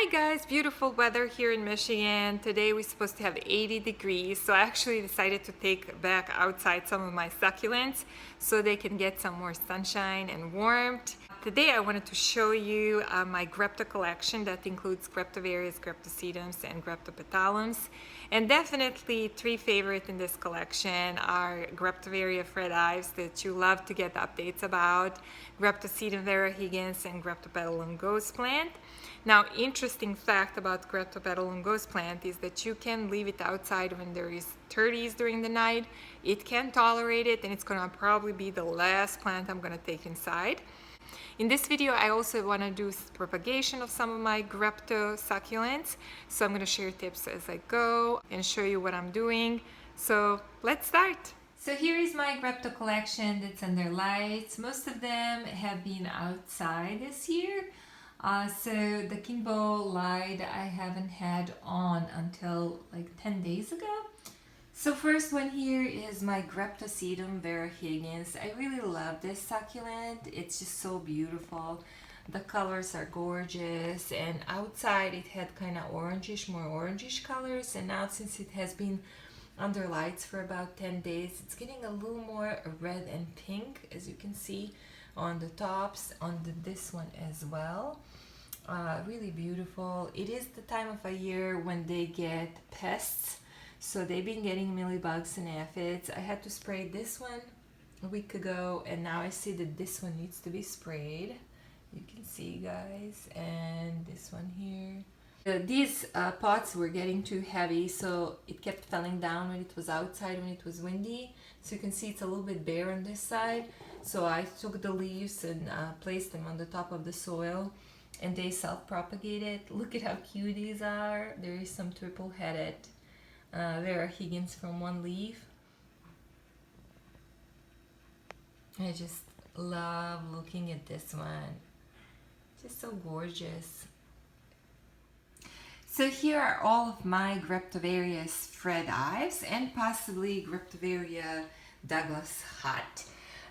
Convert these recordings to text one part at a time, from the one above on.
Hi guys, beautiful weather here in Michigan. Today we're supposed to have 80 degrees, so I actually decided to take back outside some of my succulents so they can get some more sunshine and warmth. Today I wanted to show you my Grapto collection that includes Graptoverias, Graptosedums, and Graptopetalums. And definitely three favorites in this collection are Graptoveria Ives that you love to get updates about, Graptosedum Vera, Higgins, and Graptopetalum Ghost Plant. Now, interesting fact about Graptopetalum Ghost Plant is that you can leave it outside when there is 30s during the night. It can tolerate it, and it's gonna probably be the last plant I'm gonna take inside. In this video, I also want to do propagation of some of my Grapto succulents. So I'm going to share tips as I go and show you what I'm doing. So let's start. So here is my Grapto collection that's under lights. Most of them have been outside this year. So the King Bowl light I haven't had on until like 10 days ago. So first one here is my Graptosedum Vera Higgins. I really love this succulent. It's just so beautiful. The colors are gorgeous, and outside it had kind of orangish, more orangish colors, and now since it has been under lights for about 10 days, it's getting a little more red and pink, as you can see on the tops, on this one as well. Really beautiful. It is the time of a year when they get pests. So they've been getting mealybugs and aphids. I had to spray this one a week ago, and now I see that this one needs to be sprayed. You can see, guys, and this one here. These pots were getting too heavy, so it kept falling down when it was outside, when it was windy. So you can see it's a little bit bare on this side. So I took the leaves and placed them on the top of the soil, and they self-propagated. Look at how cute these are. There is some triple-headed Vera Higgins from one leaf. I just love looking at this one. Just so gorgeous. So here are all of my Graptoverias Ives and possibly Graptoveria Douglas Hut.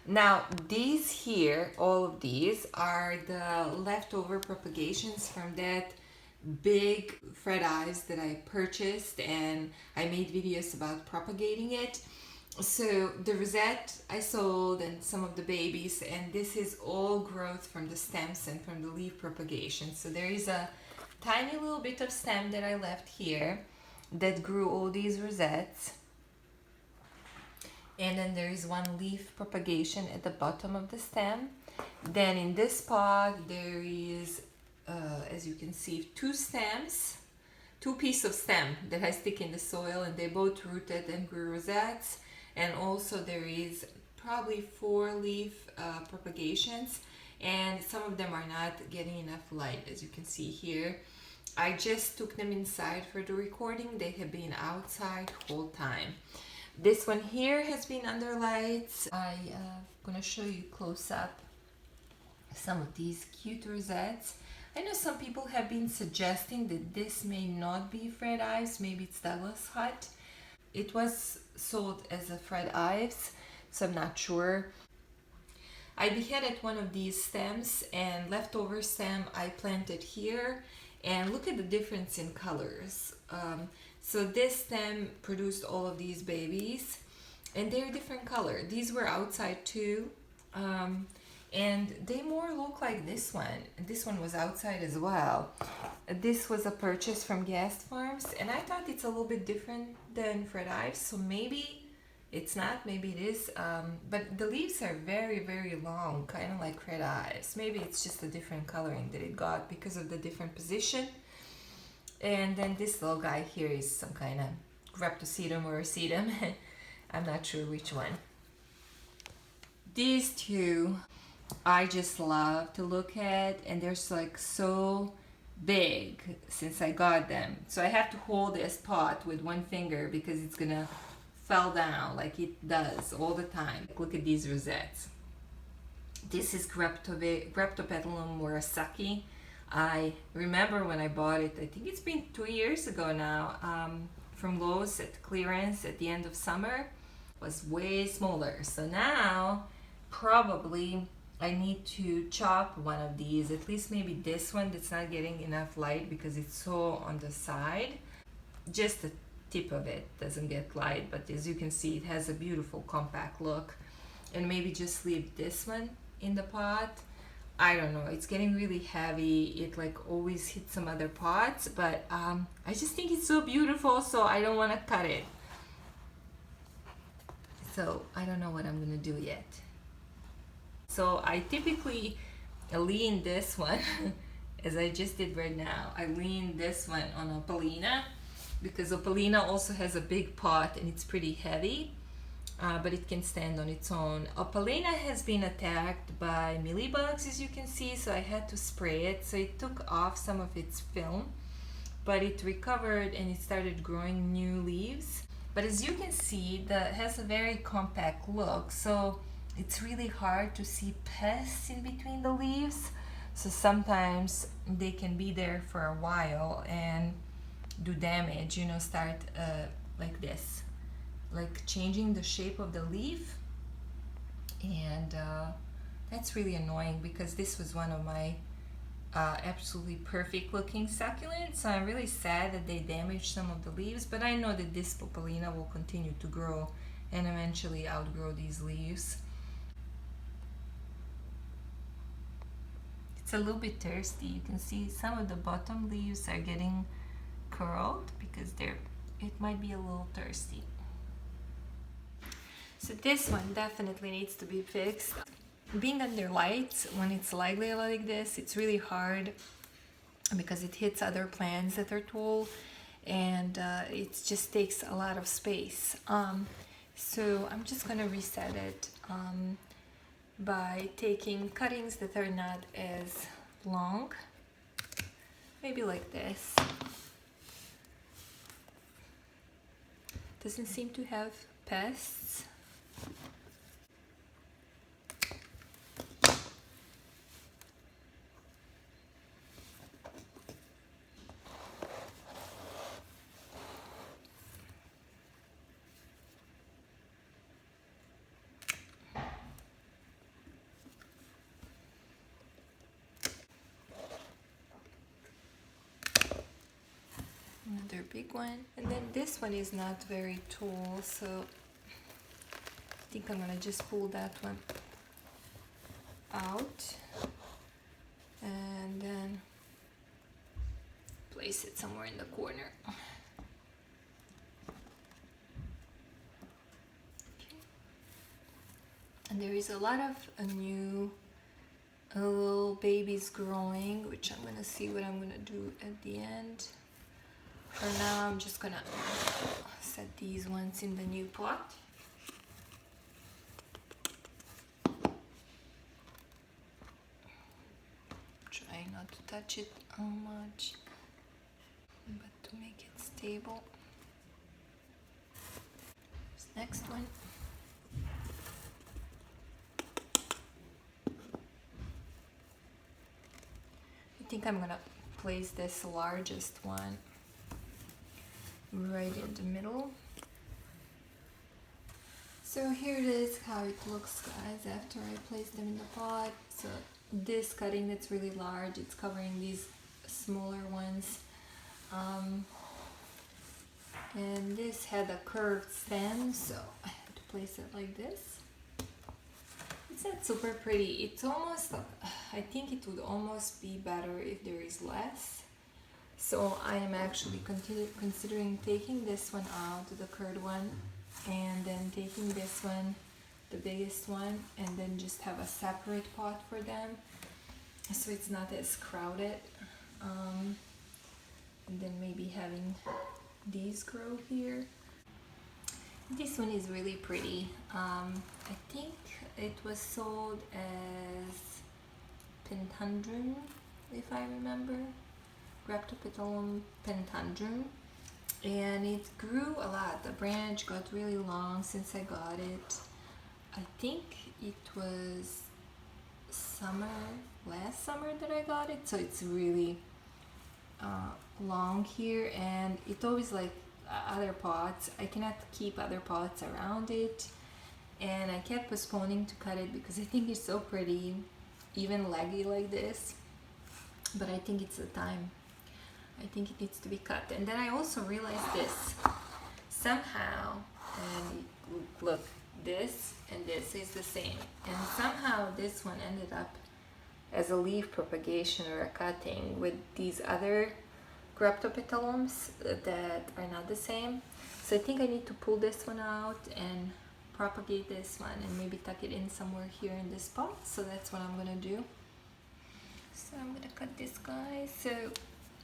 Now these here, all of these are the leftover propagations from that big Ives that I purchased, and I made videos about propagating it. So the rosette I sold and some of the babies, and this is all growth from the stems and from the leaf propagation. So there is a tiny little bit of stem that I left here that grew all these rosettes, and then there is one leaf propagation at the bottom of the stem. Then in this pot there is as you can see, two pieces of stem that I stick in the soil, and they both rooted and grew rosettes. And also there is probably 4 leaf propagations, and some of them are not getting enough light, as you can see here. I just took them inside for the recording. They have been outside the whole time. This one here has been under lights. I'm gonna show you close up some of these cute rosettes. I know some people have been suggesting that this may not be Ives, maybe it's Douglas Hut. It was sold as a Ives, so I'm not sure. I beheaded one of these stems, and leftover stem I planted here, and look at the difference in colors. So this stem produced all of these babies, and they're different color. These were outside too. And they more look like this one. This one was outside as well. This was a purchase from Guest Farms, and I thought it's a little bit different than Ives, so maybe it's not, maybe it is. But the leaves are very, very long, kind of like Ives. Maybe it's just a different coloring that it got because of the different position. And then this little guy here is some kind of Graptosedum or Sedum. I'm not sure which one. These two I just love to look at, and they're like so big since I got them. So I have to hold this pot with one finger because it's gonna fall down like it does all the time. Look at these rosettes. This is Graptopetalum Murasaki. I remember when I bought it, I think it's been 2 years ago now, from Lowe's at clearance at the end of summer. It was way smaller. So now probably I need to chop one of these, at least maybe this one that's not getting enough light because it's so on the side. Just the tip of it doesn't get light, but as you can see, it has a beautiful compact look. And maybe just leave this one in the pot. I don't know, it's getting really heavy. It like always hits some other pots, but I just think it's so beautiful, so I don't want to cut it. So I don't know what I'm gonna do yet. So I typically lean this one, as I just did right now. I lean this one on Opalina, because Opalina also has a big pot and it's pretty heavy. But it can stand on its own. Opalina has been attacked by mealybugs, as you can see, so I had to spray it. So it took off some of its film, but it recovered and it started growing new leaves. But as you can see, it has a very compact look, so it's really hard to see pests in between the leaves. So sometimes they can be there for a while and do damage, you know, start like this, like changing the shape of the leaf. And that's really annoying because this was one of my absolutely perfect looking succulents. So I'm really sad that they damaged some of the leaves, but I know that this Opalina will continue to grow and eventually outgrow these leaves. It's a little bit thirsty. You can see some of the bottom leaves are getting curled because it might be a little thirsty. So this one definitely needs to be fixed. Being under lights, when it's lively like this, it's really hard because it hits other plants that are tall, and it just takes a lot of space. So I'm just gonna reset it by taking cuttings that are not as long, maybe like this. Doesn't seem to have pests. Another big one, and then this one is not very tall, so I think I'm gonna just pull that one out and then place it somewhere in the corner. Okay. And there is a lot of new little babies growing, which I'm gonna see what I'm gonna do at the end. For now, I'm just gonna set these ones in the new pot. Try not to touch it too much, but to make it stable. This next one. I think I'm gonna place this largest one right in the middle. So here it is how it looks, guys, after I place them in the pot. So this cutting that's really large, it's covering these smaller ones, and this had a curved stem, so I had to place it like this. It's not super pretty. It's almost, I think it would almost be better if there is less. So I am actually considering taking this one out, the curved one, and then taking this one, the biggest one, and then just have a separate pot for them, so it's not as crowded. And then maybe having these grow here. This one is really pretty. I think it was sold as Pentandrum, if I remember. Graptopetalum Pentandrum, and it grew a lot. The branch got really long since I got it. I think it was last summer that I got it, so it's really long here, and it always like other pots. I cannot keep other pots around it, and I kept postponing to cut it because I think it's so pretty, even leggy like this, but I think it's the time. I think it needs to be cut. And then I also realized this somehow, and look, this and this is the same, and somehow this one ended up as a leaf propagation or a cutting with these other Graptopetalums that are not the same. So I think I need to pull this one out and propagate this one and maybe tuck it in somewhere here in this spot. So that's what I'm gonna do. So I'm gonna cut this guy. So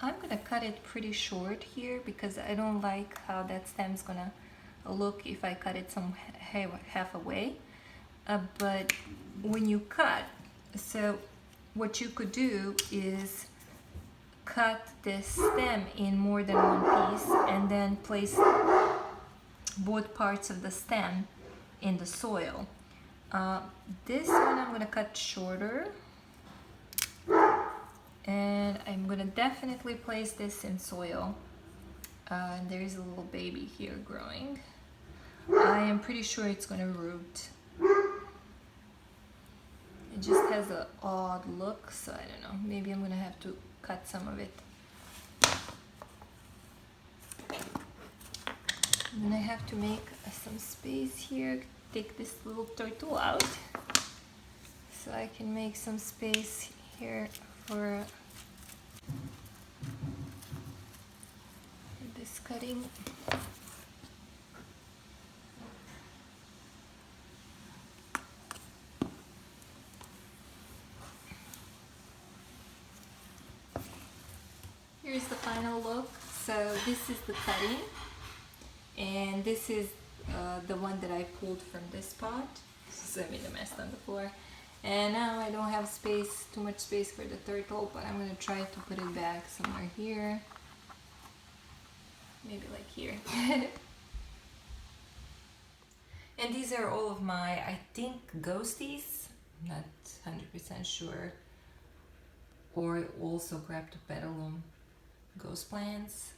I'm gonna cut it pretty short here because I don't like how that stem's gonna look if I cut it some half away. But when you cut, so what you could do is cut this stem in more than one piece and then place both parts of the stem in the soil. This one I'm gonna cut shorter, and I'm gonna definitely place this in soil. And there is a little baby here growing. I am pretty sure it's gonna root. It just has an odd look, so I don't know. Maybe I'm gonna have to cut some of it. And then I have to make some space here. Take this little turtle out so I can make some space here for this cutting. Here's the final look. So this is the cutting, and this is the one that I pulled from this pot. So I made a mess on the floor, and now I don't have space, too much space for the turtle, but I'm gonna try to put it back somewhere here, maybe like here. And these are all of my, I think, ghosties, not 100% sure, or also Graptopetalum ghost plants.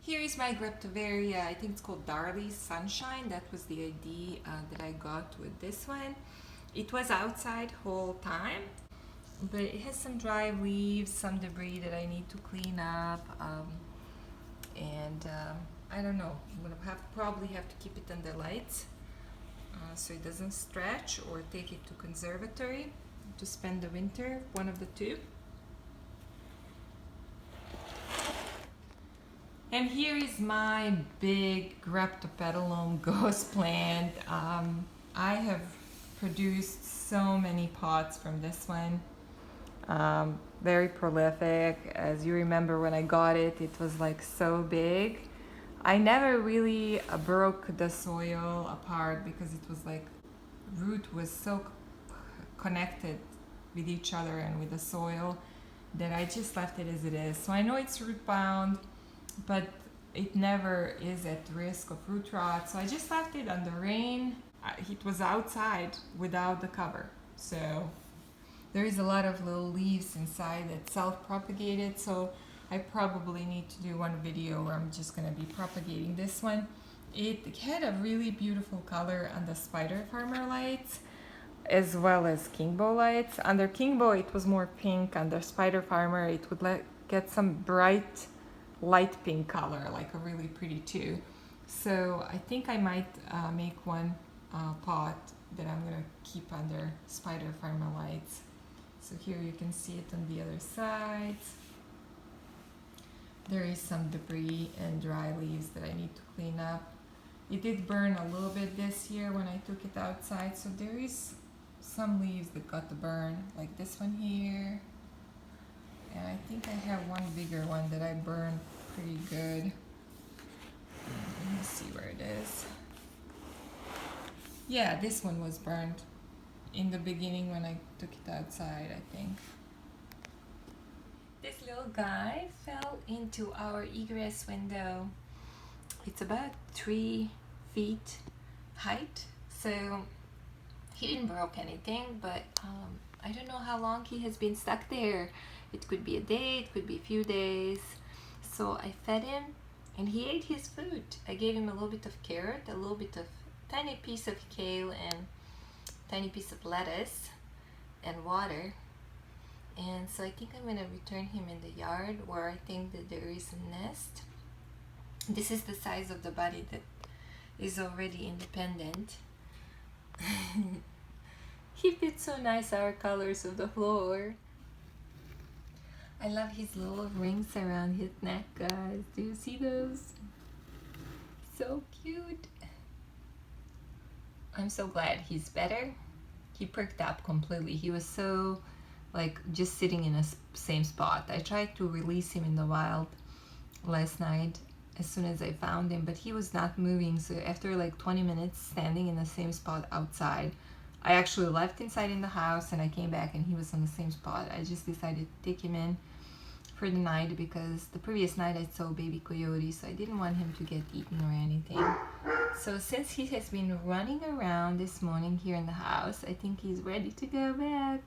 Here is my Graptoveria, I think it's called Darley Sunshine. That was the ID that I got with this one. It was outside whole time, but it has some dry leaves, some debris that I need to clean up, and I don't know, I'm gonna probably have to keep it under lights so it doesn't stretch, or take it to conservatory to spend the winter, one of the two. And here is my big Graptopetalum ghost plant. I have produced so many pots from this one. Very prolific. As you remember, when I got it, it was like so big. I never really broke the soil apart because it was like root was so connected with each other and with the soil that I just left it as it is. So I know it's root bound, but it never is at risk of root rot. So I just left it under rain. It was outside without the cover. So there is a lot of little leaves inside that self-propagated. So I probably need to do one video where I'm just gonna be propagating this one. It had a really beautiful color on the spider farmer lights as well as Kingbow lights. Under Kingbow it was more pink, under spider farmer it would get some bright light pink color, like a really pretty too. So I think I might make one pot that I'm gonna keep under spider farmer lights. So here you can see it on the other side. There is some debris and dry leaves that I need to clean up. It did burn a little bit this year when I took it outside, so there is some leaves that got the burn, like this one here. And I think I have one bigger one that I burned pretty good. Let me see where it is. Yeah, this one was burned in the beginning when I took it outside, I think. This little guy fell into our egress window. It's about 3 feet height, so he didn't broke anything, but I don't know how long he has been stuck there. It could be a day, it could be a few days. So I fed him and he ate his food. I gave him a little bit of carrot, a little bit of tiny piece of kale and tiny piece of lettuce and water. And so I think I'm gonna return him in the yard where I think that there is a nest. This is the size of the body that is already independent. He fits so nice our colors of the floor. I love his little rings around his neck, guys. Do you see those? So cute. I'm so glad he's better. He perked up completely. He was so like just sitting in a same spot. I tried to release him in the wild last night as soon as I found him, but he was not moving. So after like 20 minutes standing in the same spot outside, I actually left inside in the house and I came back and he was on the same spot. I just decided to take him in for the night because the previous night I saw baby coyote, so I didn't want him to get eaten or anything. So since he has been running around this morning here in the house, I think he's ready to go back.